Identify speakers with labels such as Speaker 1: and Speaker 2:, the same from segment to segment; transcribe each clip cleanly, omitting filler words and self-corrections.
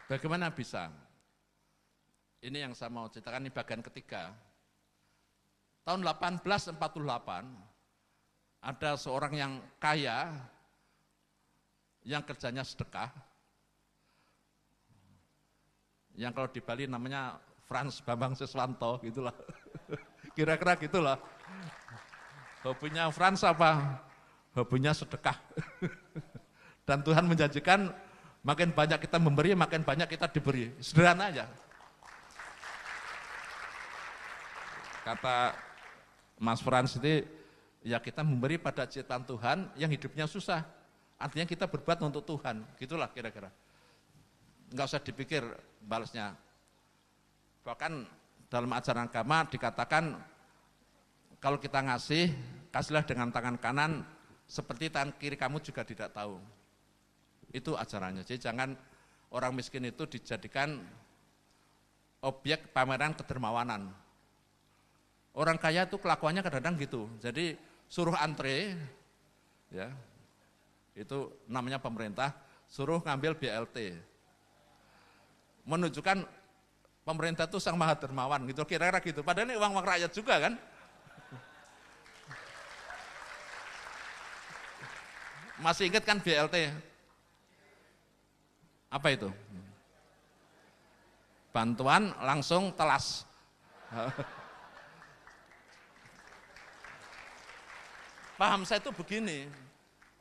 Speaker 1: Bagaimana bisa? Ini yang saya mau ceritakan, ini bagian ketiga. Tahun 1848, ada seorang yang kaya, yang kerjanya sedekah, yang kalau di Bali namanya Frans Bambang Siswanto, gitulah. Kira-kira gitulah. Hobinya Frans apa? Hobinya sedekah. Dan Tuhan menjanjikan makin banyak kita memberi, makin banyak kita diberi. Sederhana aja. Kata Mas Frans itu, ya kita memberi pada ciptaan Tuhan yang hidupnya susah. Artinya kita berbuat untuk Tuhan. Gitulah kira-kira. Enggak usah dipikir balasnya. Bahkan dalam ajaran agama dikatakan kalau kita ngasih, kasihlah dengan tangan kanan seperti tangan kiri kamu juga tidak tahu. Itu ajarannya. Jadi jangan orang miskin itu dijadikan objek pameran kedermawanan. Orang kaya itu kelakuannya kadang-kadang gitu. Jadi suruh antre, ya, itu namanya pemerintah, suruh ngambil BLT. Menunjukkan pemerintah itu sang maha dermawan gitu, kira-kira gitu. Padahal ini uang rakyat juga kan. Masih ingat kan BLT? Apa itu? Bantuan langsung telas. Paham saya itu begini,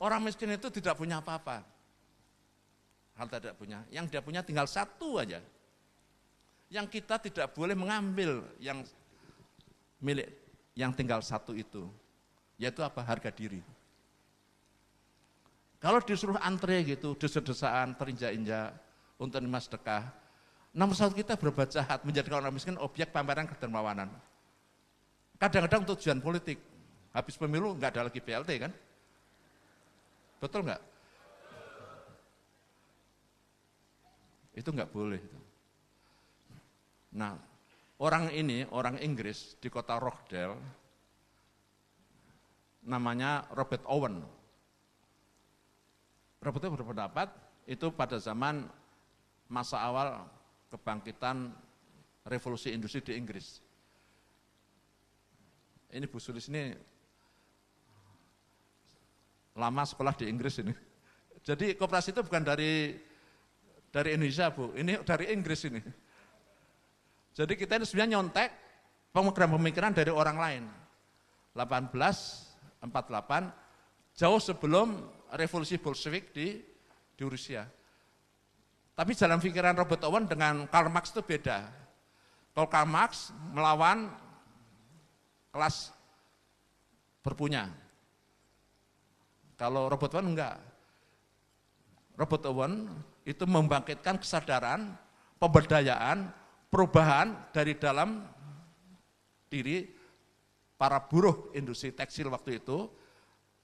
Speaker 1: orang miskin itu tidak punya apa-apa. Hal tidak punya, yang dia punya tinggal satu aja. Yang kita tidak boleh mengambil yang milik, yang tinggal satu itu. Yaitu apa? Harga diri. Kalau disuruh antre gitu, desa-desaan, terinjak-injak, untuk menerima sedekah, nomor satu kita berbuat jahat, menjadikan orang miskin objek pameran kedermawanan. Kadang-kadang untuk tujuan politik, habis pemilu nggak ada lagi BLT kan? Betul nggak? Itu nggak boleh. Nah, orang ini, orang Inggris di kota Rochdale, namanya Robert Owen. Robert Owen berpendapat itu pada zaman masa awal kebangkitan revolusi industri di Inggris. Ini Bu Sulis ini lama sekolah di Inggris ini. Jadi koperasi itu bukan dari Indonesia Bu, ini dari Inggris ini. Jadi kita ini sebenarnya nyontek pemikiran dari orang lain. 1848, jauh sebelum revolusi Bolshevik di Rusia. Tapi dalam pikiran Robert Owen dengan Karl Marx itu beda. Kalau Karl Marx melawan kelas berpunya. Kalau Robert Owen enggak. Robert Owen itu membangkitkan kesadaran, pemberdayaan, perubahan dari dalam diri para buruh industri tekstil waktu itu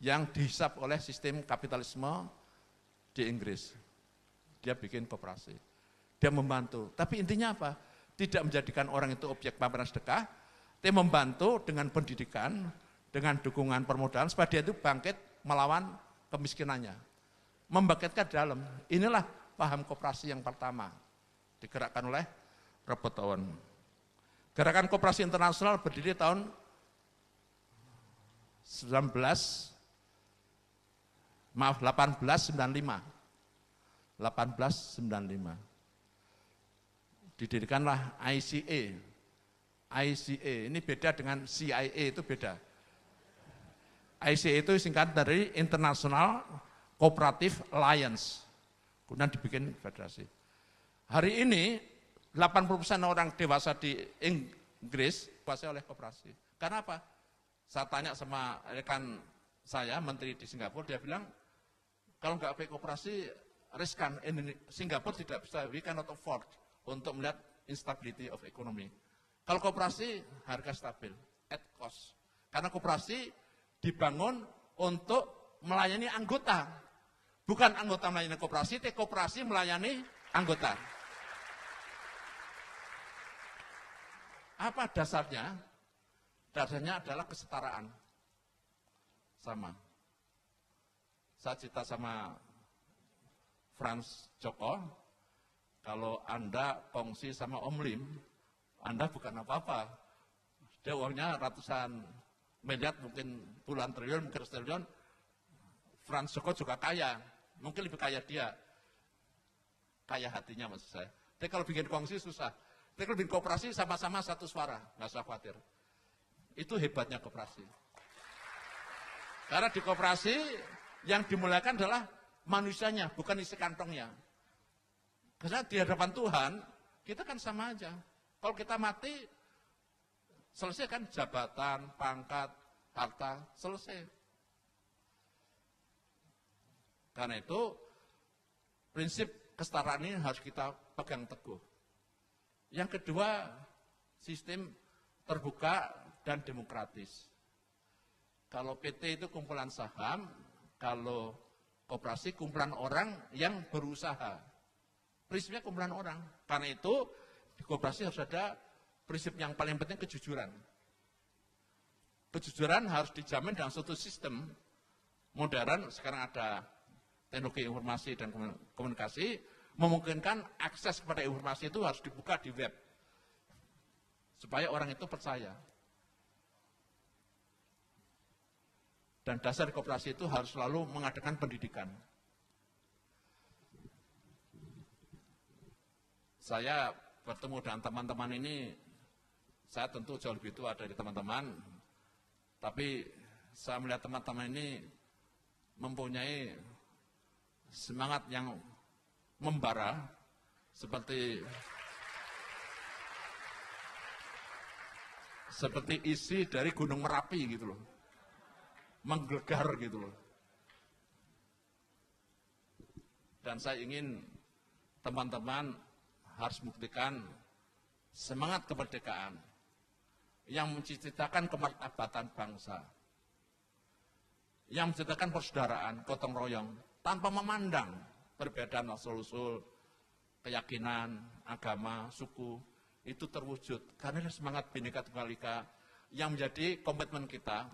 Speaker 1: yang dihisap oleh sistem kapitalisme di Inggris. Dia bikin koperasi, dia membantu. Tapi intinya apa? Tidak menjadikan orang itu objek pameran sedekah, dia membantu dengan pendidikan, dengan dukungan permodalan supaya dia itu bangkit melawan kemiskinannya. Membangkitkan dalam, inilah paham koperasi yang pertama digerakkan oleh Robert Owen. Gerakan Koperasi Internasional berdiri tahun 1895. Didirikanlah ICA. ICA ini beda dengan CIA, itu beda. ICA itu singkat dari International Cooperative Alliance. Kemudian dibikin federasi. Hari ini 80% orang dewasa di Inggris dikuasai oleh koperasi. Karena apa? Saya tanya sama rekan saya, menteri di Singapura, dia bilang, kalau nggak pakai koperasi, riskan. Singapura tidak bisa, we cannot afford untuk melihat instability of economy. Kalau koperasi, harga stabil, at cost. Karena koperasi dibangun untuk melayani anggota. Bukan anggota melayani koperasi, tapi koperasi melayani anggota. Apa dasarnya? Dasarnya adalah kesetaraan. Sama. Saya cerita sama Frans Joko, Kalau Anda kongsi sama Om Lim, Anda bukan apa-apa. Dia uangnya ratusan miliar, mungkin puluhan triliun, mungkin triliun. Franz Joko juga kaya, mungkin lebih kaya dia. Kaya hatinya maksud saya. Tapi kalau bikin kongsi susah. Tapi kalau bikin koperasi sama-sama satu suara, nggak usah khawatir. Itu hebatnya koperasi. Karena di koperasi yang dimuliakan adalah manusianya, bukan isi kantongnya. Karena di hadapan Tuhan, kita kan sama aja. Kalau kita mati, selesai kan jabatan, pangkat, harta, selesai. Karena itu, prinsip kesetaraan ini harus kita pegang teguh. Yang kedua, sistem terbuka dan demokratis. Kalau PT itu kumpulan saham, kalau koperasi kumpulan orang yang berusaha. Prinsipnya kumpulan orang. Karena itu di koperasi harus ada prinsip yang paling penting, kejujuran. Kejujuran harus dijamin dalam suatu sistem modern. Sekarang ada teknologi informasi dan komunikasi, memungkinkan akses kepada informasi itu harus dibuka di web. Supaya orang itu percaya. Dan dasar koperasi itu harus selalu mengadakan pendidikan. Saya bertemu dengan teman-teman ini, saya tentu jauh lebih tua dari teman-teman, tapi saya melihat teman-teman ini mempunyai semangat yang membara, seperti isi dari Gunung Merapi gitu loh. Menggelegar gitu loh. Dan saya ingin teman-teman harus membuktikan semangat kemerdekaan yang menciptakan kemartabatan bangsa, yang menciptakan persaudaraan, gotong royong, tanpa memandang perbedaan asal-usul, keyakinan, agama, suku, itu terwujud. Karena semangat Bhinneka Tunggal Ika yang menjadi komitmen kita,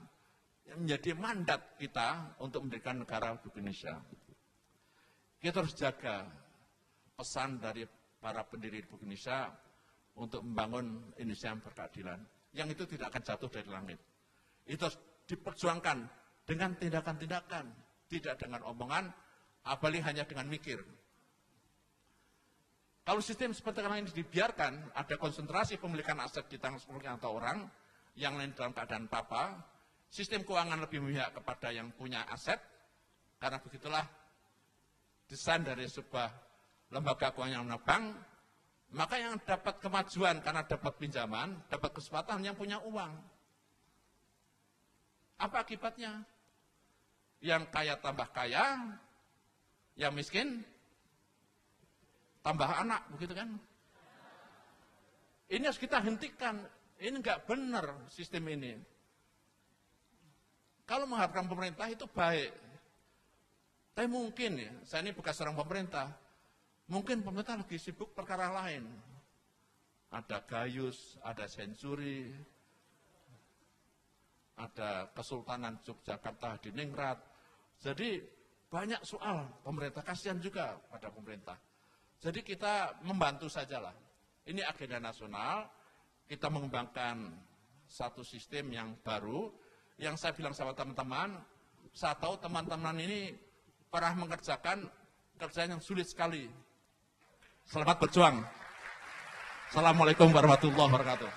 Speaker 1: yang menjadi mandat kita untuk mendirikan negara Indonesia. Kita harus jaga pesan dari para pendiri Indonesia untuk membangun Indonesia yang berkeadilan. Yang itu tidak akan jatuh dari langit. Itu harus diperjuangkan dengan tindakan-tindakan, tidak dengan omongan, apalagi hanya dengan mikir. Kalau sistem seperti ini dibiarkan, ada konsentrasi pemilikan aset di tangan sebagian atau orang, yang lain dalam keadaan papa, sistem keuangan lebih memihak kepada yang punya aset, karena begitulah desain dari sebuah lembaga keuangan yang bank, maka yang dapat kemajuan karena dapat pinjaman, dapat kesempatan yang punya uang. Apa akibatnya? Yang kaya tambah kaya, yang miskin tambah anak, begitu kan? Ini harus kita hentikan. Ini enggak benar sistem ini. Kalau mengharapkan pemerintah itu baik. Tapi mungkin ya, saya ini bekas orang pemerintah, mungkin pemerintah lagi sibuk perkara lain. Ada Gayus, ada Sensuri, ada Kesultanan Yogyakarta di Ningrat. Jadi banyak soal pemerintah, kasihan juga pada pemerintah. Jadi kita membantu sajalah. Ini agenda nasional, kita mengembangkan satu sistem yang baru, yang saya bilang sama teman-teman, saya tahu teman-teman ini pernah mengerjakan kerjaan yang sulit sekali. Selamat berjuang. Assalamualaikum warahmatullahi wabarakatuh.